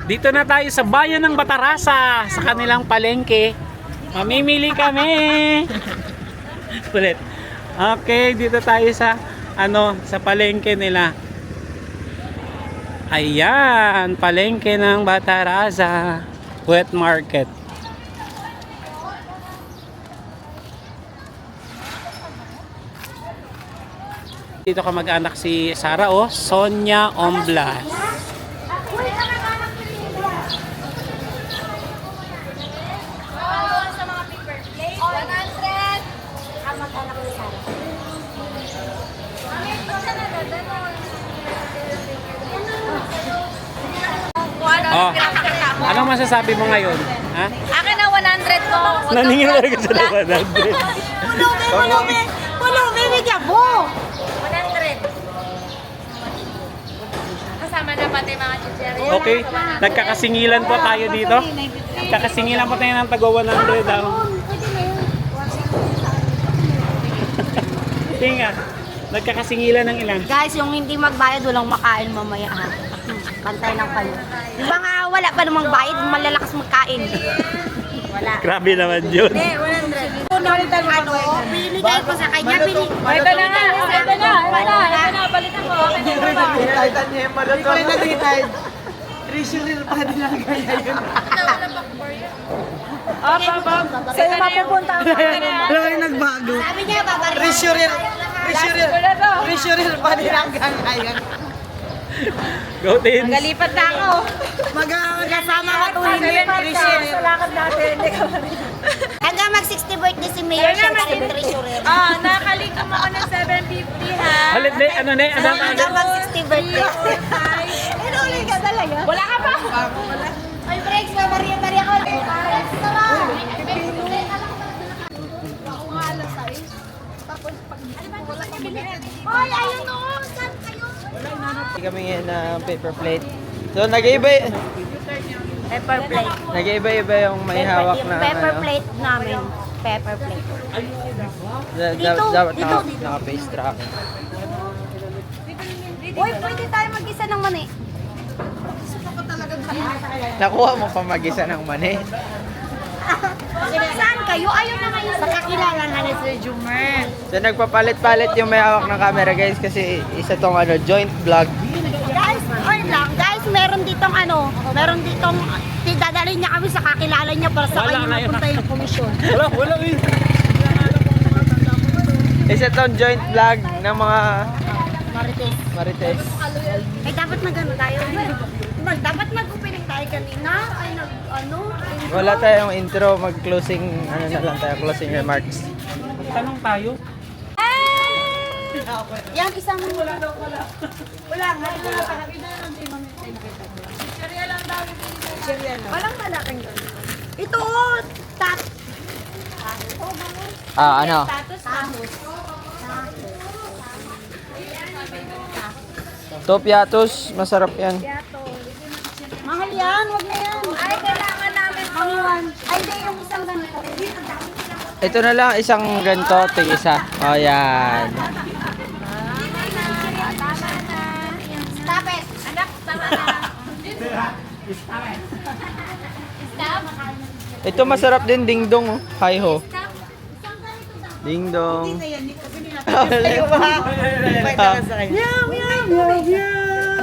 Dito na tayo sa bayan ng Batarasa, sa kanilang palengke. Mamimili kami. Ulit. Okay, dito tayo sa sa palengke nila. Ayan, palengke ng Batarasa Wet Market. Dito ka mag-anak si Sarah, Sonia Omblas. Oh, anong masasabi mo ngayon? Ha? Akin na 100 ko. Naningin talaga sa 100. Pulubi, bigyan mo. 100. Kasama na pati mga chichiri. Okay, nagkakasingilan po tayo dito. Nagkakasingilan po tayo ng tago 100 daw. Tinga, nagkakasingilan ng ilan? Guys, yung hindi magbayad, walang makain mamaya ha. Pantay lang kayo. Di ba nga wala pa namang bayad, malalakas magkain. Wala. Grabe naman yun. Hindi, 100. Binigay ko sa kanya, Ito na, balitan ko. Titan niya yung malot. Ikaw yung nag-retide. Treasurer pa din lang kaya yun. Sa'yo mapupunta ako. Wala kayo nagbago. Sabi niya, babarihan. Treasurer pa din lang kaya. Go Tins! Nagalipat na ako. Magkasama matuloy na yung treasurer. Sa lakad natin. Hanggang mag-60 birthday si Mayor siya kasi treasurer. Nakalikom ako ng 750 ha. Halit ne, Hanggang mag-60 birthday. Inulit ka talaga? Wala ka pa? Ay, breaks, babarihan ako. Hoy, ayun o. Saan kayo? Kami ngayon na paper plate. So nag-iiba Pepper plate. nag-iiba yung may hawak na Pepper plate namin. Pepper plate. dapat dito. naka-face tracking. Uy, pwede tayo mag-isa ng mani. Nakuha mo pa mag-isa ng mani. Saan kayo? Ayun na ngayon. Sa kakilala na ni Sir Jumer. So nagpapalit-palit yung may hawak ng camera guys kasi isa tong joint vlog. Guys, or lang. Guys, meron ditong dadalhin niya kami sa kakilala niya para sa Wala kanya na yun. mapunta yung komisyon. Wala eh. Isa tong joint vlog ng mga Marites. Marites. Ay, dapat nag-ano tayo. Dapat mag-opening tayo kanina. Ay, intro. Wala tayong intro, mag-closing, na lang tayo, closing remarks. Tanong tayo. Yan, isang... Wala nga. Walang malaking gano'n. Ito, tat... Ano? Tahos. Topiatos, masarap yan. Mahal yan, wag na yan. Ay, kailangan namin pangulan. Ay, hindi, yung isang ganito. Ito na lang, isang ganito, tig-isa. O, yan. Stop it. Anak, tama na. Stop. Ito masarap din, ding-dong. Hi ho. Ding-dong.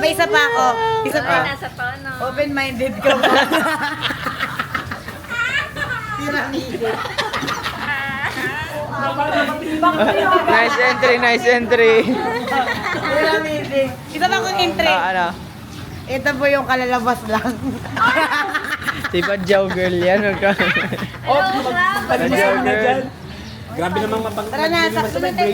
May isa pa ako. Isa pa. Nasa tono. Open-minded ka ba? Nice entry, nice entry. Isa pa akong entry. Ano? Ito po yung kalalabas lang. Diba Jow girl yan? Badyaw girl. Grabe namang Tara na, sakto na tayo.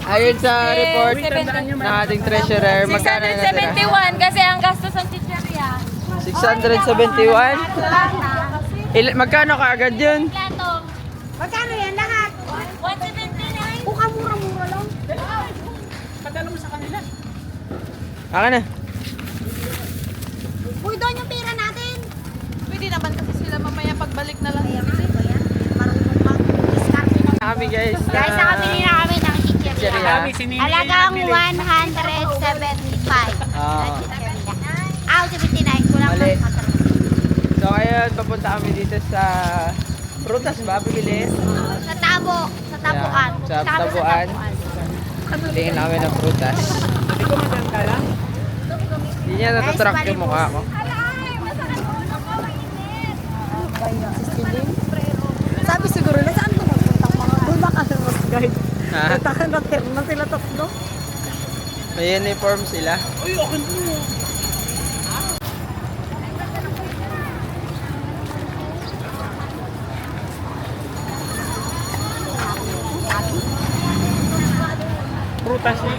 Ayon sa report ng ating treasurer, magkano na natira? 671 kasi ang gastos ng chicheria. 671? Magkano ka agad yun? Plato. Magkano yan lahat? 179. Buka mura-mura lang. Padala mo sa kanila. Aka na. Uy, doon yung pera natin. Pwede naman kasi sila mamaya pagbalik na lang. Marunong mag-discarte na. Kami guys. Guys, nakabili na kami ng chicheria. Chicheria. Kami, sinili Alagang yung nabili. 175. Ah. Na chicheria. 79. Kulang Mali. So ayun, papunta kami dito sa prutas ba? Bibili? Sa tabo. Sa tabuan. Sa Tabo tabuan. Tingin namin ng prutas. Hindi ko madyan ka lang. Hindi niya natatrack yung mukha ko. Sabi siguro na saan ko magpunta mga doon baka mas guide. Ha? Puntahan na sila tatlo. May uniform sila. Uy, okay mo. Prutas ni.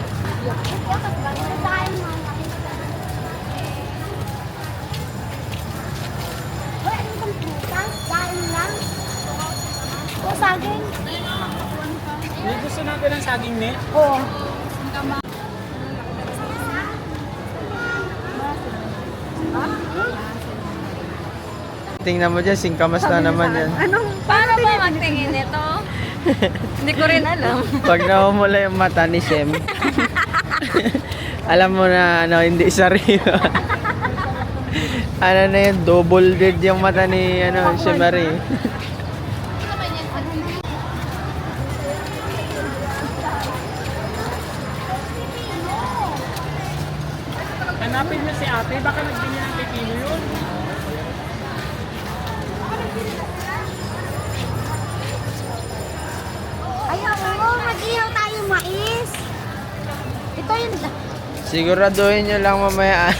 Saging. May gusto natin ng saging ni. Oo. Tingnan mo dyan, singkamas na naman yan. Anong Paano ba magtingin ito? Hindi ko rin alam. Pag namumula yung mata ni Shem, alam mo na ano, hindi sariwa. Ano na yun, double dead yung mata ni ano, Shem Marie. Hanapin niyo si ate, baka nagbili ng pipino yun. Ay, oo. Mag-ihaw tayo mais. Ito yun. Siguraduhin nyo lang mamaya.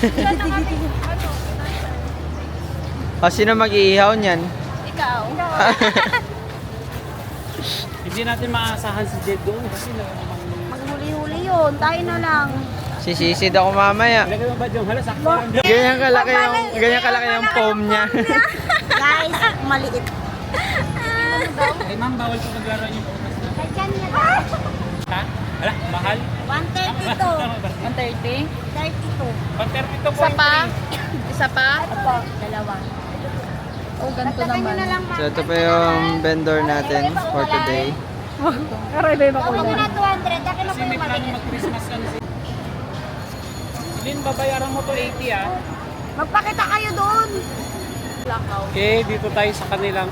O, sino mag-iihaw niyan? Ikaw. Hindi natin maasahan si Jed doon kasi Maghuli-huli yun. Tayo na lang. Sisisid ako mamaya. Ilagay mo ba yung hala sakto lang. Ganyan kalaki yung foam niya. Guys, maliit. Eh ma'am, bawal po maglaro yung prutas na. Kaya niya. Ha? Hala, mahal. 130 to. 130? 32. 132 po. Isa pa? Isa pa? Opo, dalawa. Oh, ganito Dagdagan nyo naman. na lang. So, ito pa yung vendor natin for today. aray ba yung Ako makulang? muna 200. Daki na Kasi po may yung plano maliit. mag-Christmas ano si Lin, babayaran mo to 80 ah. Magpakita kayo doon. Okay, dito tayo sa kanilang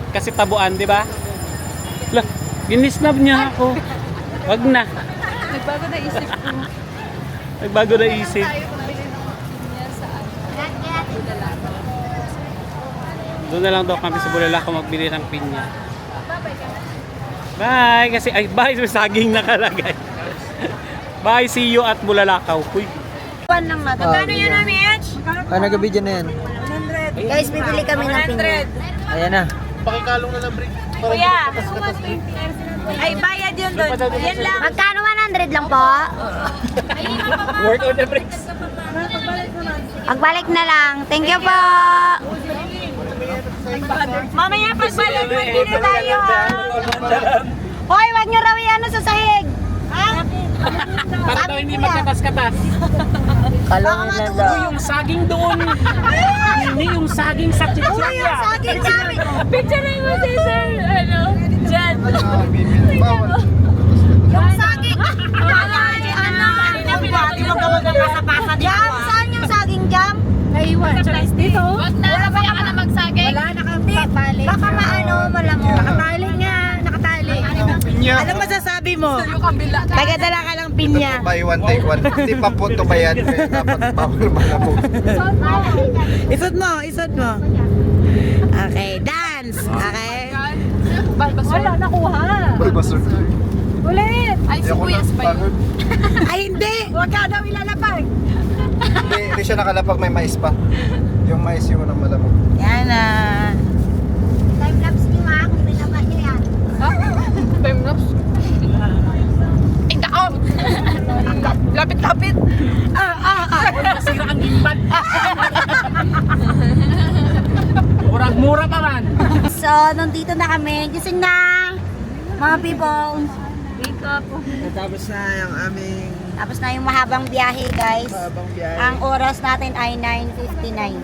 kasi tabuan, di ba? Lah, ginisnab niya ako. Wag na. Nagbago na isip ko. Nagbago na isip. Doon na lang daw kami sa Bulalakaw magbili ng pinya. Bye! Kasi, ay, bye! May saging nakalagay. Bye! See you at Bulalakaw. Uy! One lang natin. Magkano yun, Mitch? Ah, nag-video na yan. Guys, bibili kami ng pinya. Ayan na. Kuya! Ay, bayad yun doon. Yan lang. Magkano 100 lang po? Work on the bricks. Pagbalik na lang. Thank you po. Mamaya pagbalik, magkili tayo ha. Hoy, wag nyo raw ano sa sahig. Ha? Para daw hindi magkatas-katas. Kalungin lang daw. Uy, yung saging doon. Hindi yung saging sa Uy, yung chichirya. saging namin. Picture mo si Sir, ano, Jan. Yung saging. Jam, saan yung saging jam? Naiwan. Dito? Wag na, kaya ka na magsagay. Wala, nakatali. Baka malamok. Nakatali nga. Nakatali. Ano masasabi mo? Tagadala ka ng pinya. Buy one, take one. Hindi pa po ito bayad. Kaya dapat bawal malamog. Isot mo, isot mo. Okay, dance. Okay. Wala, nakuha. Balbasur. Ulit. Ay, sibuyas pa yun. Ay, hindi. Huwag ka daw ilalapag. Hindi siya nakalapag, may mais pa. Yung mais yung unang malamog. Yan na. Time lapse nyo ha, kung pinaba nyo yan. Time lapse. Ikaw! Lapit-lapit. Masira ang gimbal. Murag-mura pa man. So, nandito na kami. Gising na, mga people. Wake up. Natapos na yung aming Tapos na yung mahabang biyahe, guys. habang biyahe. Ang oras natin ay 9:59.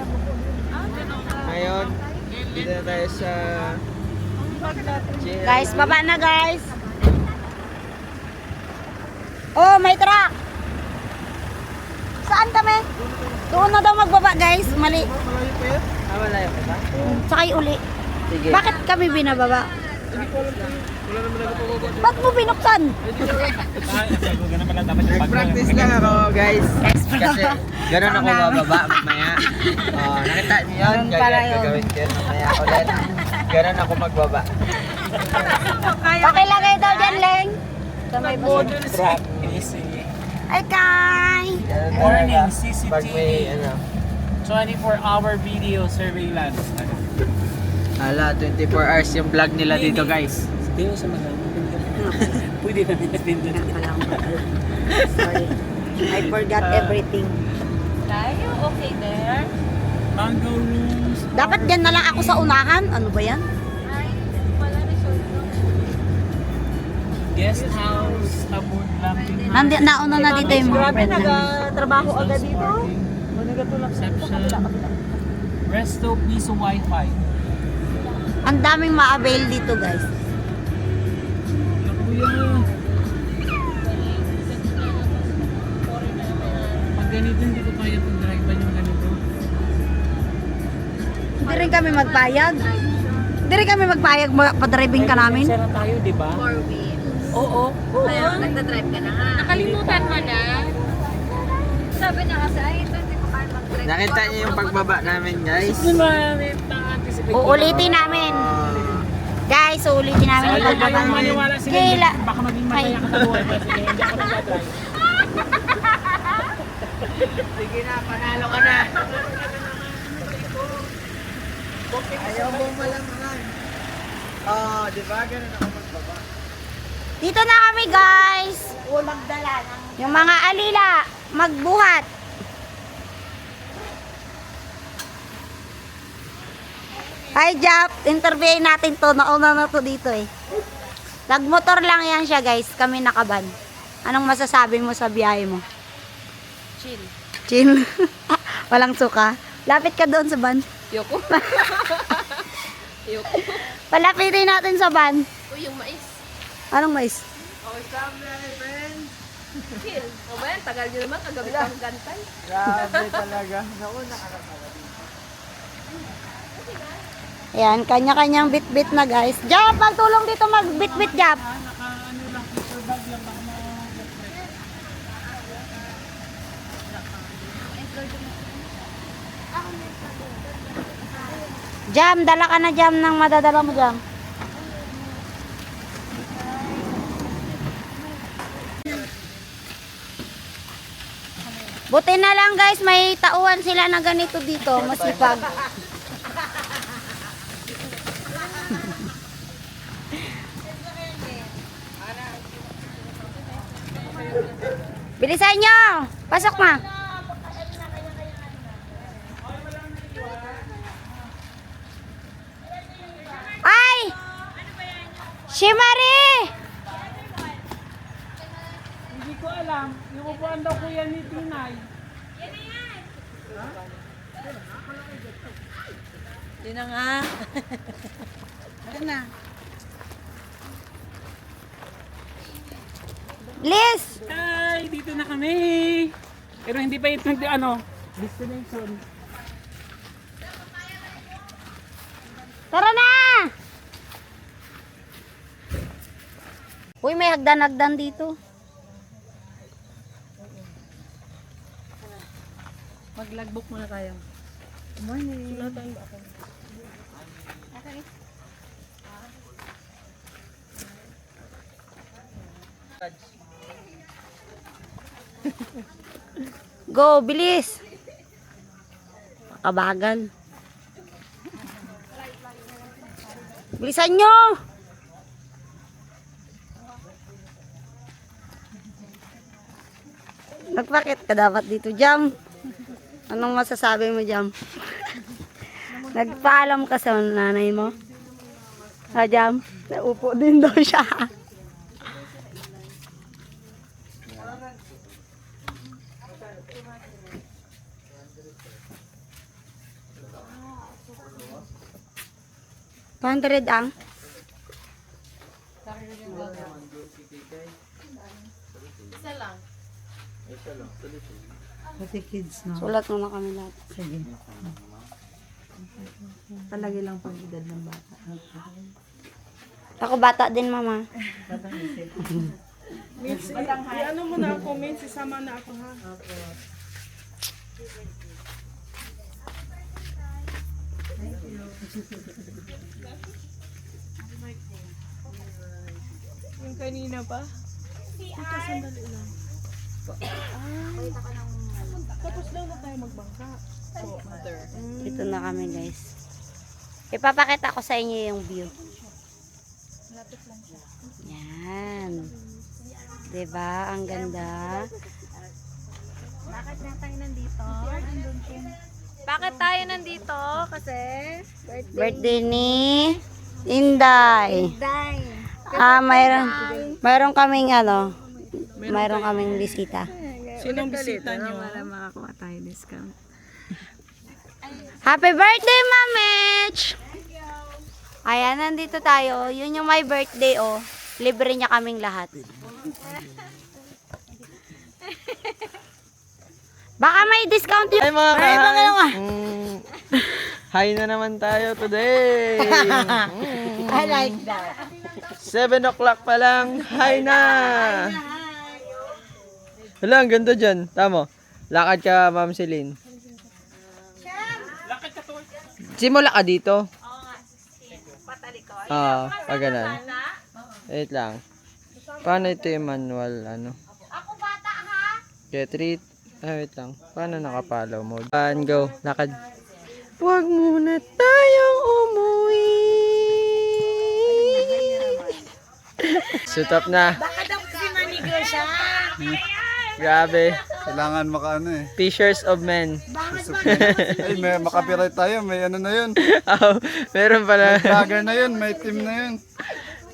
Ngayon, dito na tayo sa... Guys, baba na, guys. Oh, may truck. Saan Saan kami? Doon na daw magbaba guys. Mali. Wala yun ba? Sakay uli. Sige. Bakit kami binababa? Ba't mo binuksan? Practice lang ako, guys. Kasi gano'n ako bababa mamaya. Oh, nakita niyo yun? Ganun pala Ganyan yun. gagawin ko yun mamaya ulit. Gano'n ako magbaba. Pakilagay daw dyan, Leng. Practice. Ay, Kai. Ganun Morning, talaga. CCTV. Pag may, 24-hour video surveillance. Hala, 24 hours yung vlog nila dito, guys. Hindi mo sa maganda. Pwede na natin doon. Sorry. I forgot everything. Tayo, okay there. Mango rooms. Dapat dyan na lang ako sa unahan. Ano ba yan? Ay, wala resort lang. Guest house. Aboard lamping. Nauna na dito yung mga friend namin. Trabaho agad dito. Reception. Resto piso wifi. Ang daming ma-avail dito guys. Kuya. Pag ganito hindi ko kaya pag-drive yung ganito. Hindi rin kami magpayag. Hindi rin kami magpayag pa-driving ka namin. Sira tayo, di ba? 4 wheels. Oo. Kaya nagdadrive ka na nga. Nakalimutan mo na. Sabi niya kasi, ay, ito hindi ko kaya mag-drive. Nakita niyo yung pagbaba namin, guys. Uulitin namin. Guys, uulitin namin yung pagbaba namin. Maniwala sila. Kila. Baka maging masaya ka sa buhay. Sige, hindi ako nag-drive. Sige na, panalo ka na. Ayaw mo malangan. Oh, di ba? Ganun ako magbaba. Dito na kami guys. Yung mga alila, magbuhat. Hi Jap, interviewin natin to. Nauna na to dito eh. Nagmotor lang yan siya guys. Kami nakaban. Anong masasabi mo sa biyahe mo? Chill. Chill. Walang suka. Lapit ka doon sa van. Yoko. Yoko. Palapitin natin sa van. Uy, yung mais. Anong mais? Chill. O ba yan? Tagal nyo naman. Kagabi kang gantay. Grabe talaga. Nauna ka na pala. Ayan, kanya-kanyang bit-bit na guys. Jap, magtulong dito mag-bit-bit, Jap. Jam, dala ka na Jam ng madadala mo Jam. Buti na lang guys, may tauhan sila na ganito dito, masipag. Bilisan nyo! Pasok na! Ay! Si Marie! Hindi ko alam. Yung upuan daw kuya ni Tinay. Yun na nga. Yun na. Liz! Hi! Dito na kami. Pero hindi pa ito destination. Tara na! Uy, may hagdan-hagdan dito. Mag-logbook muna tayo. Good morning. Go, bilis! Kabagal. Bilisan nyo! Nagpakit ka dapat dito, Jam. Anong masasabi mo, Jam? Nagpaalam ka sa nanay mo? Ha, Jam? Naupo din daw siya. $200 ang? Isa lang. Pati kids, no? Sulat mo na kami lahat. Sige. Palagi lang pang edad ng bata. Ako bata din, mama. Ano mo na ako, Min? Sisama na ako, ha? Yung kanina pa? Ito, sandali lang. Tapos daw na tayo magbangka. So, mother. Dito na kami, guys. Ipapakita ko sa inyo yung view. Yan. Diba? Ang ganda. Bakit tayo nandito? Kasi Birthday ni Inday. Mayroon kaming mayroon kaming bisita. Sinong bisita nyo? Happy birthday, Mamich! Ayan, nandito tayo. Yun yung my birthday, oh. Libre niya kaming lahat. Baka may discount yun. Ay mga hi na naman tayo today. I like that. 7 o'clock pa lang. Hi na. Hala, ang ganda dyan. Tama. Lakad ka, Ma'am Celine. Simula ka dito. Pag ganun. Wait lang. Paano ito yung manual, Ako bata, ha? Get treat. Wait lang. Paano naka-follow mode? And go. Lakad. Huwag muna tayong umuwi. Suit up na. Baka daw kasi manigo siya. Grabe. Kailangan Fishers of men. Ay, may makapiright tayo. May ano na yun. Oh, meron pala. Vlogger na yun. May team na yun.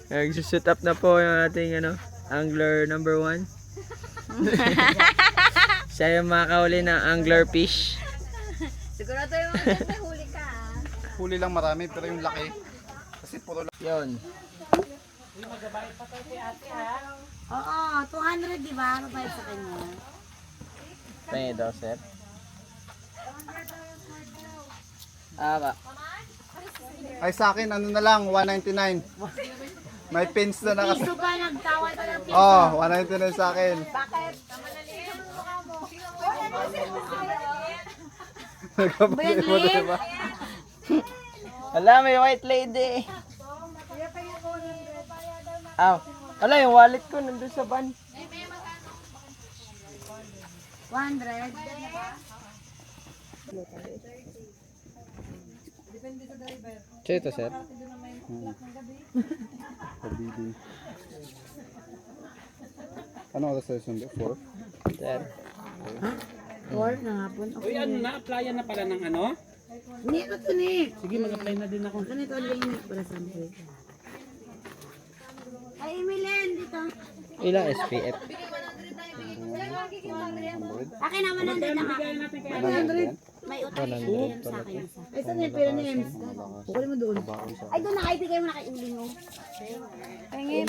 Nagsusuit up na po yung ating angler number 1. Siya yung makahuli ng angler fish. sigurado yung maganda huli ka. Huli lang marami pero yung laki. Kasi puro laki. Yun. Oo, 200, di ba? Ano ba sa kanya? Pengi daw, sir. Ba? Ay sa akin, ano na lang, 199. May pins na nakas... Piso ba? Nagtawal pa ng Oh, 199 sa akin. Nagkapatid mo diba? Wala, may white lady. Wala, yung wallet ko nandun sa van. 100. So ito, sir. Kabili. Ano oras tayo sundo? 4? Sir. Or na hapon. Uy, na-applyan na pala ng ano? Hindi ko to ni. Sige, mag-apply na din ako. Ganito lang yung para sa mga. Ay, Emilen, dito. Ilang SPF? Akin naman nandun na ako. 100? May utang yan sa akin. Ay, saan yung pera ni Ems? Bukuli mo doon. Ay, doon nakaibigay mo na kay Uling, oh.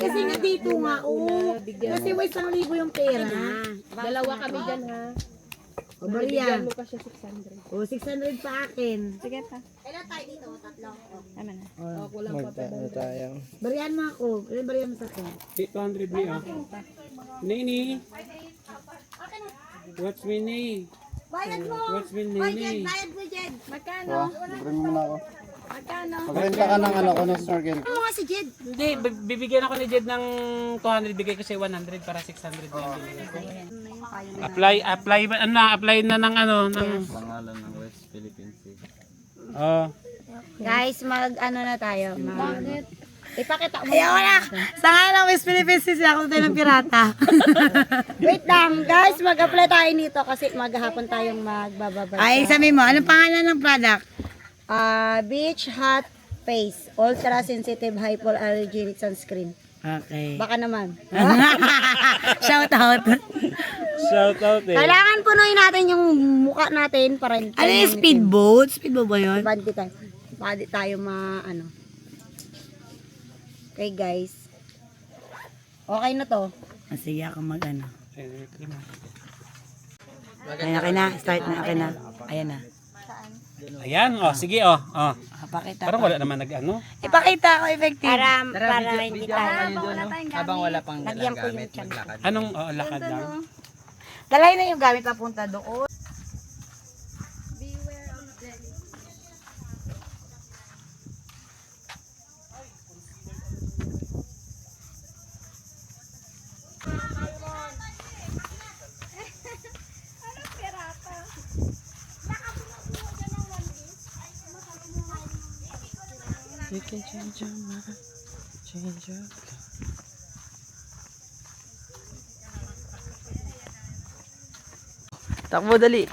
Kasi nga dito nga, oh. Kasi may 1,000 yung pera. Dalawa kami dyan, ha. O, Bariya. O, 600 pa akin. Sige pa. Kailan tayo dito? Tatlo. Tama na. Magtaano tayo. Bariyan mo ako. Ilan bariyan mo sa akin? 200 ni Nini. What's me, Nini? Bayad mo! What's me, Oy, Jed, Nini? bayad mo, Jed. Magkano? Libre mo muna ako. Magkano? Magrenta ka ng ano ko ng snorkel. Ano nga si Jed? Hindi, bibigyan ako ni Jed ng 200. Bigay ko siya 100 para 600 na yung binigay ko. Apply na ng Pangalan ng West Philippine Sea. Oh. Guys, ano na tayo? Ipakita mo. Ayaw na! Sa nga lang West Philippines ako tayo ng pirata. Wait lang, guys, mag-apply tayo nito kasi maghapon tayong magbababay. Ay, sabi mo, anong pangalan ng product? Beach Hot Face Ultra Sensitive Hypoallergenic Sunscreen. Okay. Baka naman. Shout out. Shout out Kailangan punuin natin yung mukha natin para Ano yung speedboat? Speedboat ba yun? Bandi tayo. Baka di tayo Okay, guys. Okay na to. Sige ako mag-ano. Ayan, akin na. Start na, akin na. Ayan na. Ayan, oh, sige, oh. Oh. Pakita Parang ko. wala naman nag-ano. Ipakita ko effective. Para hindi tayo. Habang wala pang Lagyan dalang ko yung gamit, tiyan. maglakad. Anong lakad lang? Dalay na yung gamit papunta doon. You can change your mind, change your takbo dali.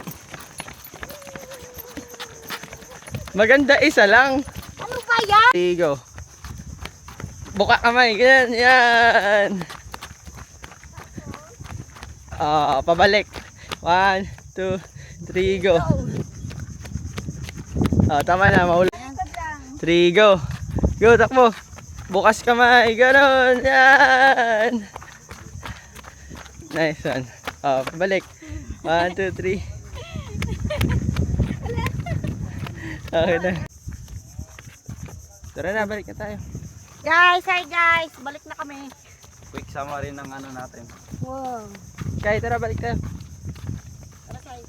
Maganda isa lang. Ano ba yan? Go. Buka kamay, ganyan, yan. Pabalik. 1, 2, 3, go. Tama na, mauli. 3, go. Go, takbo. Bukas kamay, ganon, yan. Nice one. Pabalik. 1, 2, 3. Okay na. Tara na, balik na tayo. Guys, hi guys. Balik na kami. Quick summary ng ano natin. Wow. Kaya tara, balik tayo. Tara, kay.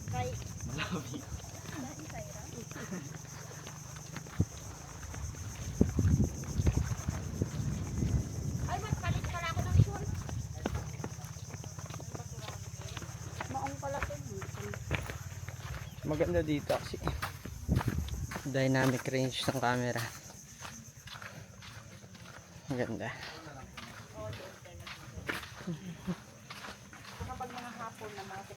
Kay. Ay, magpalit pala ako ng short. Maong pala ito. Maganda dito kasi dynamic range ng camera. Maganda. Kapag mga hapon na mga